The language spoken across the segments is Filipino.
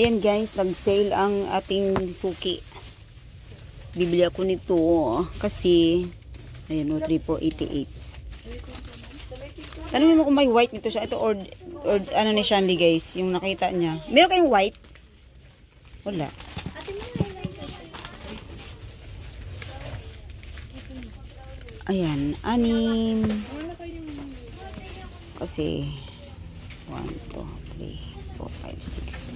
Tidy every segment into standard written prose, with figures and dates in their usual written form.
Ayan guys, nag-sale ang ating suki. Bibili ako nito kasi ayan o, 3,488. Tanungin mo kung may white nito siya. Ito or ano ni Shanley guys, yung nakita niya. Meron kayong white? Wala. Ayan, 6. Kasi 1, 2, 3, 4, 5, 6.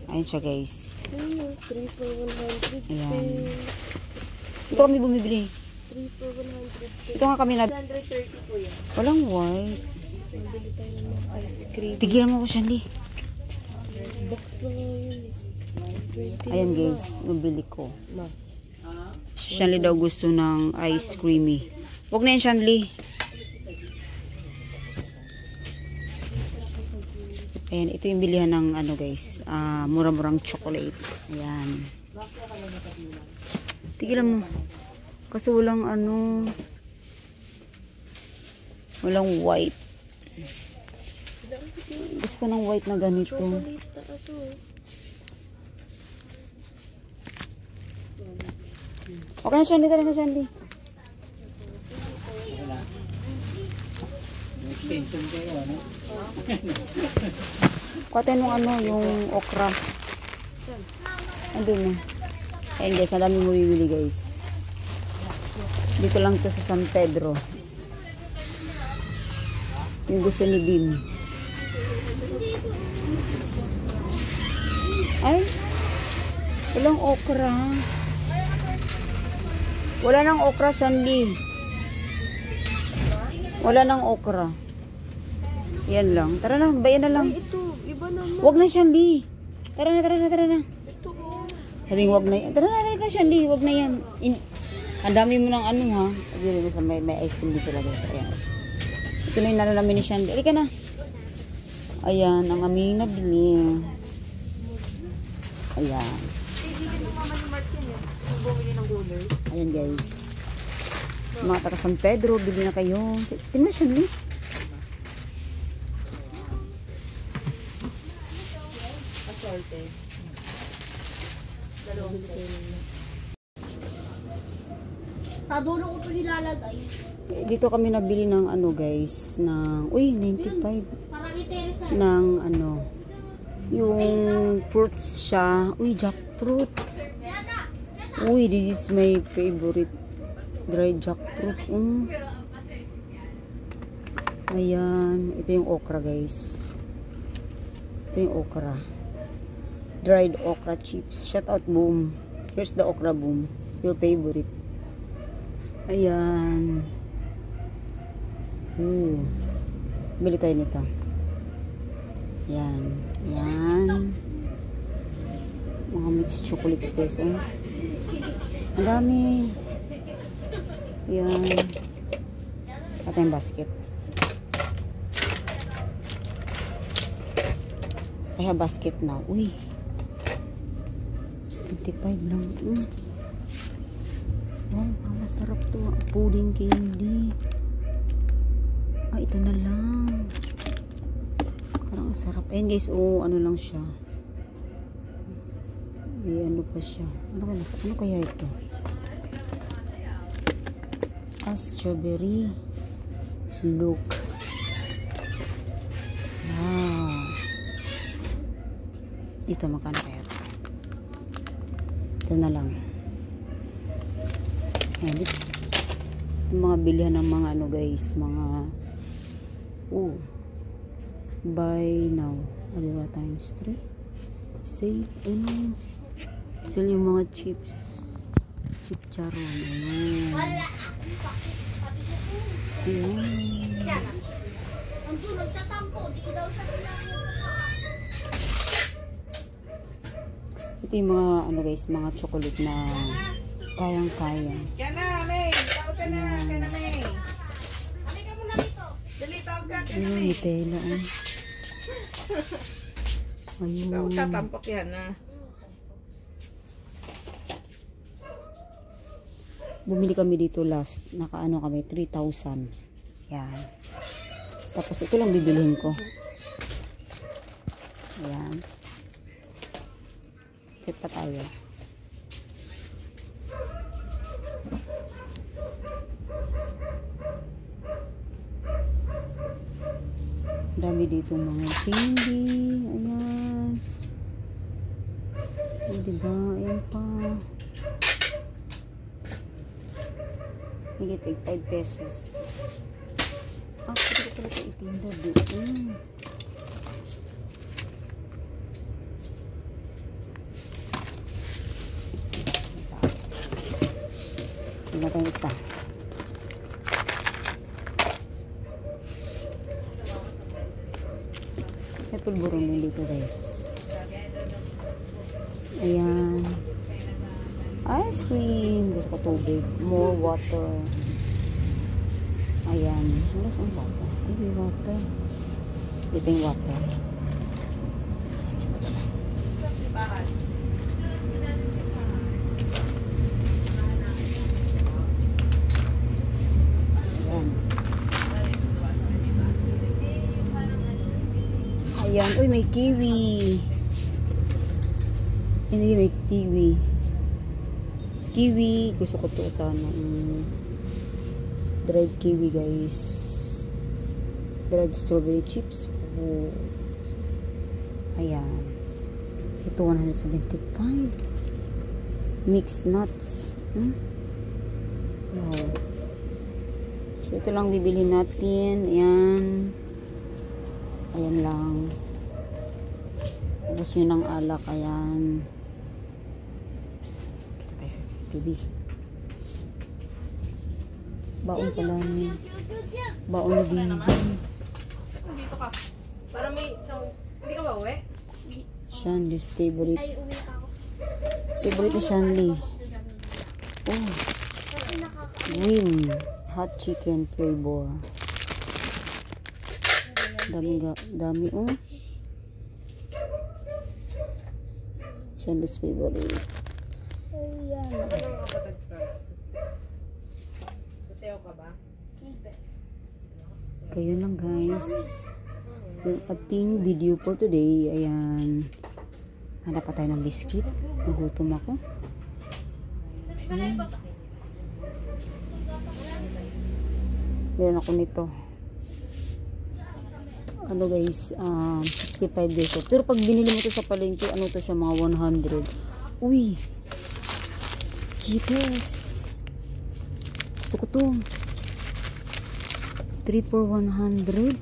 Ayan siya guys. 3 for 100. Ayan. Ito kami bumibili. 3 for 100. Ito nga kami na... 130 po yan. Walang white. Bili tayo ng ice cream. Tigilan mo ko, Shanley. Box lang yun eh. Ayan guys, nabili ko. Ma. Shanley daw gusto ng ice creamy. Huwag na yan, Shanley. Ayan, ito yung bilihan ng ano guys. Mura-murang chocolate. Ayan. Tigilan mo. Kasi walang ano. Walang white. Gusto ko ng white na ganito. Chocolate na ito. Okay na, Shanley. Tara na, Shanley. Kuhatin mong ano, yung okra. Andun na. Ayan guys, ang dami mo bibili guys. Dito lang to sa San Pedro. Yung gusto ni Bim. Ay, walang okra. Wala nang okra, Shanley. Wala nang okra. Yan lang. Tara na, bayan na lang. Ay, ito. Iba naman. Wag na, Shanley. Tara na, tara na, tara na. Ito oh. Sabing wag na yan. Tara na, tara na, Shanley. Wag na yan. Ang dami mo ng ano ha. May ice cream din sila guys. Ayan. Ito na yung nalo namin ni Shanley. Alika na. Ayan, ang aming nabili. Ayan. Ayan guys. Mga taga San Pedro, bili na kayo. Tingnan siya ni. Assorted. Sa dulo ko ito nilalagay. Dito kami nabili ng ano guys, ng, uy, 95. Ng ano, yung fruits siya. Uy, jackfruit. Uy, this is my favorite. Dried jackfruit. Ayan. Ito yung okra guys. Ito yung okra. Dried okra chips. Shout out Boom. Here's the okra Boom. Your favorite. Ayan. Bili tayo nito. Ayan. Ayan. Mga mixed chocolates guys. Ang dami. Ayan. At yung basket. I have basket now. Uy. 75 lang. Oh, masarap to. Pudding candy. Ito na lang. Parang sarap. Ayan guys, ano lang siya. Ano pa siya. Ano kaya ito? Strawberry. Look. Wow. Dito magkano kaya ito? Ito na lang. Ayan. Yung mga bilihan ng mga ano guys. Mga buy now. Aliwa times 3. Save. Sell yung mga chips. Chip charon. Ayan. Ito yung mga ano guys, mga chocolate na kayang-kaya. Kaya na, May. Tawag ka na. Kaya na, May. Halika mo na dito. Dali, tawag ka. Kaya na, May. Nutella. Ayun. Ikaw, tatampok yan, Bumili kami dito last. Nakaano kami, 3,000. Yan. Tapos ito lang bibilihin ko. Ayan. Market pa tayo. Dami dito mga candy. Ayan. O, diba? Ayan pa. Higit 5 pesos. Pwede ko talaga itinda doon. Tingnan tayo isa. May pulburong yun dito guys. Ayan. Ice cream. Gusto ko tubig. More water. Ayan. Ano saan water? Ay, may water. Ito yung water. Ayan. Uy, may kiwi. Ayan, may kiwi. Kiwi. Gusto ko to sana. Dried kiwi, guys. Dried strawberry chips. Oh. Ayan. Ito, 175. Mixed nuts. Wow. So, ito lang bibili natin. Ayan. Ayan lang. Gusto nyo ng alak. Ayan. Kita tayo sa CCTV. Baon pala ni. Baon na din. Dito ka. Para may sound. Hindi ka ba uwi? Shanley's favorite. Ay, uwi ka ako. Favorite ni Shanley. Oh. Kasi Wing. Hot chicken flavor. Dami oh. Shanley's favorite. Ayan. Ano ang kapatid ka? Sasayaw ka ba? Kaya lang guys. Yung ating video for today. Ayan. Hanap pa tayo ng biscuit. Nagutom ako. Ayan. Meron ako nito. Ano guys, 65 pesos. Pero pag binili mo to sa palengke, ano to siya, mga 100. Uy! Skittles! Gusto ko to. 3 for 100.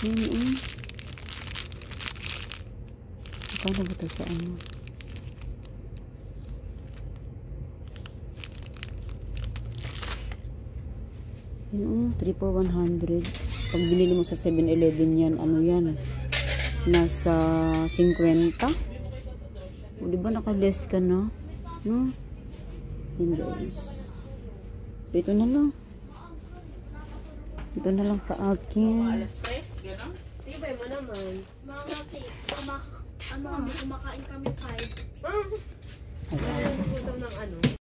Yan, paano ba ito sa ano? Yan, 3 for 100. Pag binili mo sa 7-Eleven yan, ano yan? Nasa 50. O, diba naka-less ka na? No? Yan guys. So, ito na lang. Ito na lang sa akin. Alas 3, gano'n? Hindi ba mo naman? mga kasi, kumakain kami 5. Ayan. Gutom ng ano?